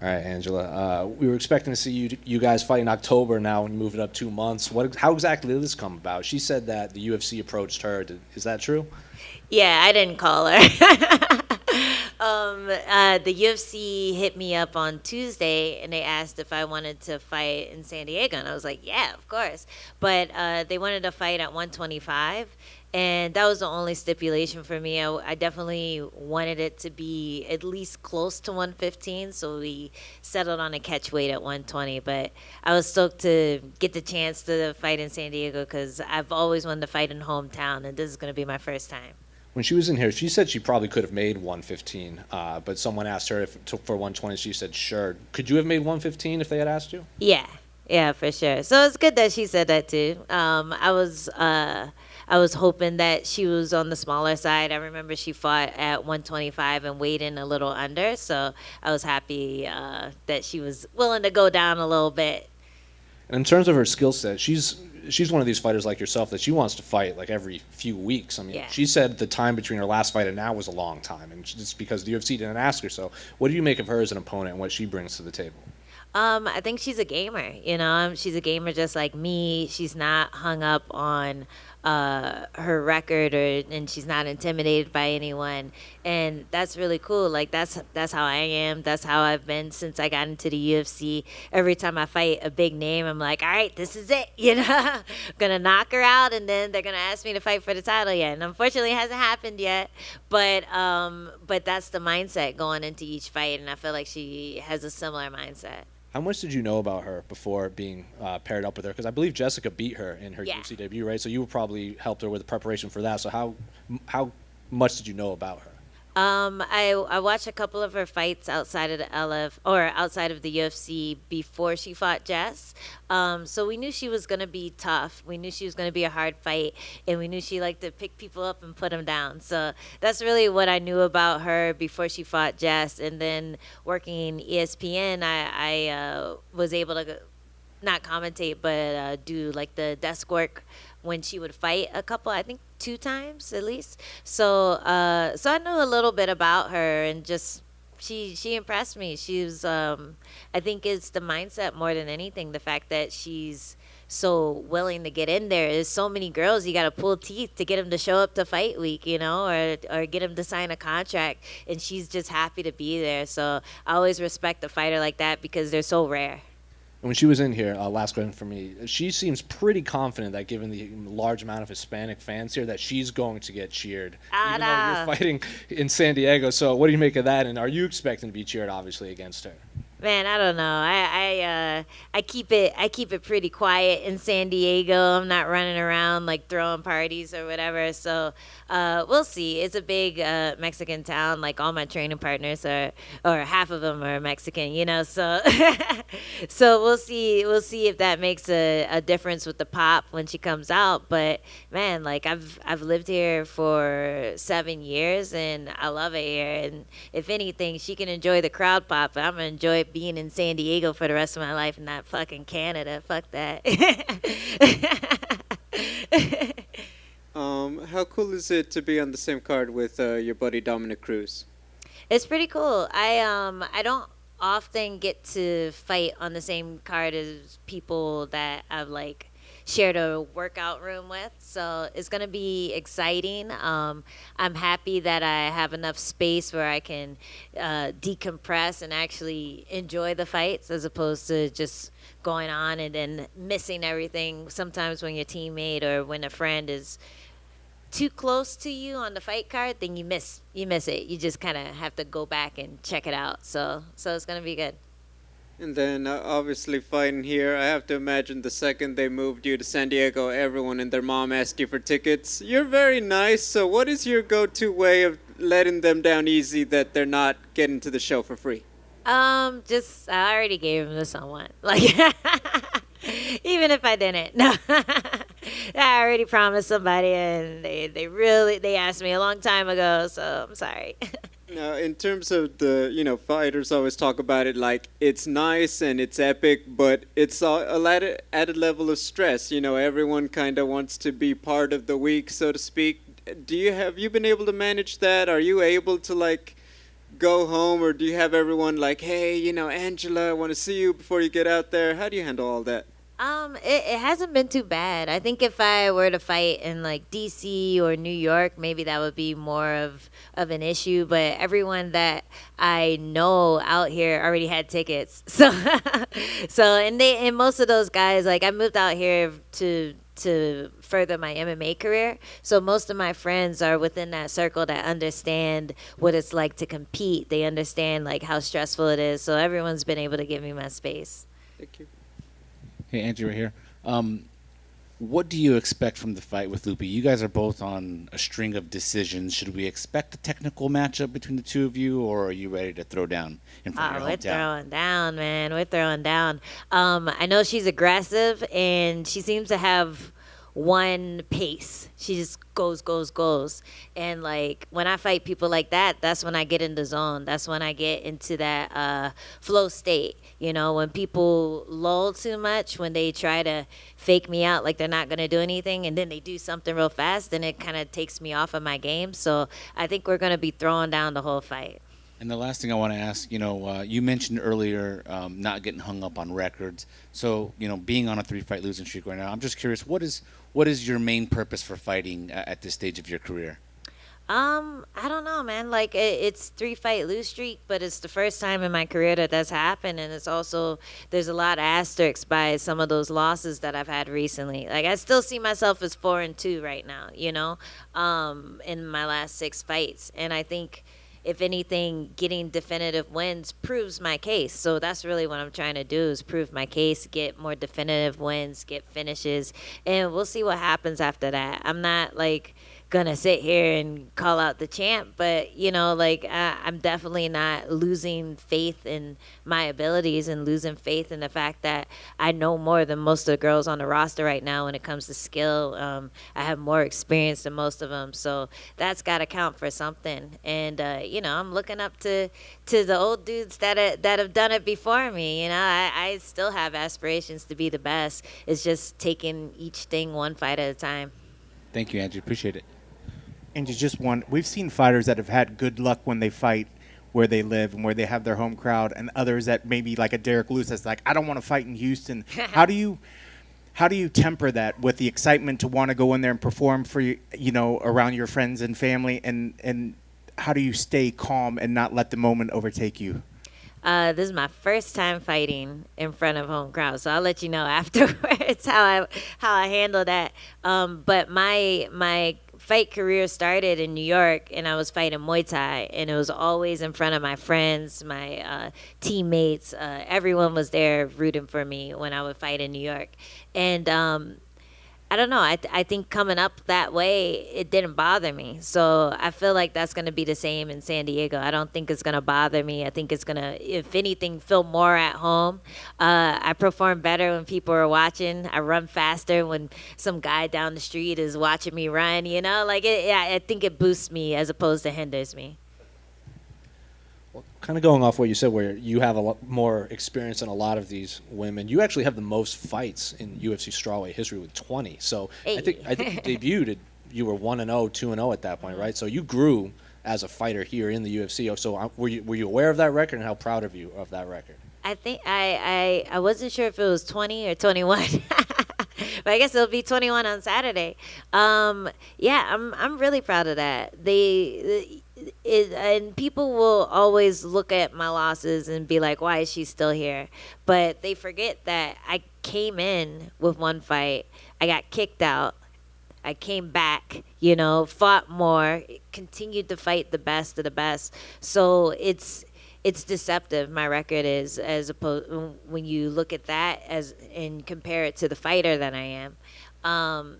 All right, Angela. We were expecting to see you guys fight in October now, and you move it up 2 months. How exactly did this come about? She said that the UFC approached her. Is that true? Yeah, I didn't call her. The UFC hit me up on Tuesday and they asked if I wanted to fight in San Diego, and I was like, yeah, of course. But they wanted to fight at 125, and that was the only stipulation for me. I definitely wanted it to be at least close to 115, so we settled on a catch weight at 120. But I was stoked to get the chance to fight in San Diego because I've always wanted to fight in hometown, and this is going to be my first time. When she was in here, she said she probably could have made 115, but someone asked her if it took for 120. She said, sure. Could you have made 115 if they had asked you? Yeah, yeah, for sure. So it's good that she said that too. I was hoping that she was on the smaller side. I remember she fought at 125 and weighed in a little under, so I was happy that she was willing to go down a little bit. And in terms of her skill set, she's one of these fighters like yourself that she wants to fight like every few weeks. I mean, Yeah. she said the time between her last fight and now was a long time, and it's because the UFC didn't ask her. So, what do you make of her as an opponent and what she brings to the table? I think she's a gamer. She's a gamer just like me. She's not hung up on her record, and she's not intimidated by anyone, and that's really cool. Like that's how I am. That's how I've been since I got into the UFC. Every time I fight a big name, I'm like, all right, this is it. Gonna knock her out, and then they're gonna ask me to fight for the title yet. And unfortunately, it hasn't happened yet. But that's the mindset going into each fight, and I feel like she has a similar mindset. How much did you know about her before being paired up with her? Because I believe Jessica beat her in her Yeah. UFC debut, right? So you probably helped her with the preparation for that. So how much did you know about her? I watched a couple of her fights outside of the LF or outside of the UFC before she fought Jess. So we knew she was gonna be tough. We knew she was gonna be a hard fight, and we knew she liked to pick people up and put them down. So that's really what I knew about her before she fought Jess. And then working ESPN, I was able to not commentate, but do like the desk work when she would fight a couple, I think 2 times at least. So I knew a little bit about her, and just she impressed me. I think it's the mindset more than anything. The fact that she's so willing to get in there. There's so many girls you got to pull teeth to get them to show up to fight week, or get them to sign a contract, and she's just happy to be there. So I always respect a fighter like that because they're so rare. And when she was in here, last question for me, she seems pretty confident that given the large amount of Hispanic fans here, that she's going to get cheered, even though you're fighting in San Diego. So what do you make of that? And are you expecting to be cheered, obviously, against her? Man, I don't know. I keep it pretty quiet in San Diego. I'm not running around like throwing parties or whatever. So we'll see. It's a big Mexican town. Like all my training partners or half of them are Mexican. So so we'll see. We'll see if that makes a difference with the pop when she comes out. But man, like I've lived here for 7 years and I love it here. And if anything, she can enjoy the crowd pop. I'm gonna enjoy being in San Diego for the rest of my life and not fucking Canada. Fuck that. How cool is it to be on the same card with your buddy Dominic Cruz? It's pretty cool. I don't often get to fight on the same card as people that I've like shared a workout room with, so it's gonna be exciting. I'm happy that I have enough space where I can decompress and actually enjoy the fights as opposed to just going on and then missing everything. Sometimes when your teammate or when a friend is too close to you on the fight card, then you miss it. You just kind of have to go back and check it out. So it's gonna be good. And then obviously fighting here, I have to imagine the second they moved you to San Diego, everyone and their mom asked you for tickets. You're very nice, so what is your go-to way of letting them down easy that they're not getting to the show for free? Just I already gave them to someone. Like, even if I didn't, no, I already promised somebody, and they asked me a long time ago, so I'm sorry. Now, in terms of the, fighters always talk about it like it's nice and it's epic, but it's a added level of stress. Everyone kind of wants to be part of the week, so to speak. Have you been able to manage that? Are you able to go home, or do you have everyone like, hey, Angela, I want to see you before you get out there? How do you handle all that? It hasn't been too bad. I think if I were to fight in like DC or New York, maybe that would be more of an issue. But everyone that I know out here already had tickets. And most of those guys, like, I moved out here to further my MMA career. So most of my friends are within that circle that understand what it's like to compete. They understand like how stressful it is. So everyone's been able to give me my space. Thank you. Hey, Angie, right here. What do you expect from the fight with Loopy? You guys are both on a string of decisions. Should we expect a technical matchup between the two of you, or are you ready to throw down in front of your We're hometown? throwing down, man. We're throwing down. I know she's aggressive, and she seems to have one pace. She just goes. And like when I fight people like that, that's when I get in the zone. That's when I get into that flow state. When people lull too much, when they try to fake me out like they're not going to do anything, and then they do something real fast, then it kind of takes me off of my game. So I think we're going to be throwing down the whole fight. And the last thing I want to ask, you mentioned earlier not getting hung up on records. So, being on a 3-fight losing streak right now, I'm just curious, what is your main purpose for fighting at this stage of your career? I don't know, man. Like it's 3-fight lose streak, but it's the first time in my career that's happened, and it's also there's a lot of asterisks by some of those losses that I've had recently. Like I still see myself as 4-2 right now, in my last 6 fights, and I think if anything, getting definitive wins proves my case. So that's really what I'm trying to do is prove my case, get more definitive wins, get finishes, and we'll see what happens after that. I'm not like gonna sit here and call out the champ, but I'm definitely not losing faith in my abilities and losing faith in the fact that I know more than most of the girls on the roster right now when it comes to skill. I have more experience than most of them, so that's got to count for something. And I'm looking up to the old dudes that have done it before me. I still have aspirations to be the best. It's just taking each thing one fight at a time. Thank you, Angie. Appreciate it. And just one, we've seen fighters that have had good luck when they fight where they live and where they have their home crowd, and others that maybe like a Derek Lewis that's like, I don't want to fight in Houston. How do you temper that with the excitement to want to go in there and perform for around your friends and family, and how do you stay calm and not let the moment overtake you? This is my first time fighting in front of home crowd, so I'll let you know afterwards how I handle that. But my fight career started in New York, and I was fighting Muay Thai, and it was always in front of my friends, my teammates. Everyone was there rooting for me when I would fight in New York. And I don't know. I think coming up that way, it didn't bother me. So I feel like that's going to be the same in San Diego. I don't think it's going to bother me. I think it's going to, if anything, feel more at home. I perform better when people are watching. I run faster when some guy down the street is watching me run, I think it boosts me as opposed to hinders me. Well, kind of going off what you said, where you have a lot more experience than a lot of these women, you actually have the most fights in UFC strawweight history with 20. So Hey. I think you debuted, you were 1-0, 2-0 at that point, right? So you grew as a fighter here in the UFC. So were you aware of that record, and how proud of you of that record? I think I wasn't sure if it was 20 or 21. But I guess it'll be 21 on Saturday. I'm really proud of that. And people will always look at my losses and be like, why is she still here? But they forget that I came in with one fight. I got kicked out. I came back, fought more, continued to fight the best of the best. So it's deceptive, my record is, as opposed when you look at that and compare it to the fighter that I am. I'm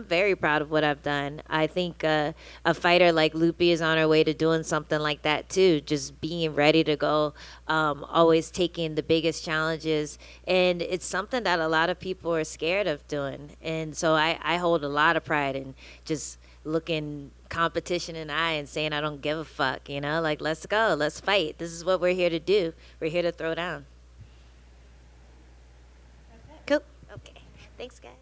very proud of what I've done. I think a fighter like Loopy is on her way to doing something like that too, just being ready to go, always taking the biggest challenges, and it's something that a lot of people are scared of doing. And so I hold a lot of pride in just looking competition in the eye and saying I don't give a fuck, let's go, let's fight. This is what we're here to do. We're here to throw down. Cool. Okay. Thanks, guys.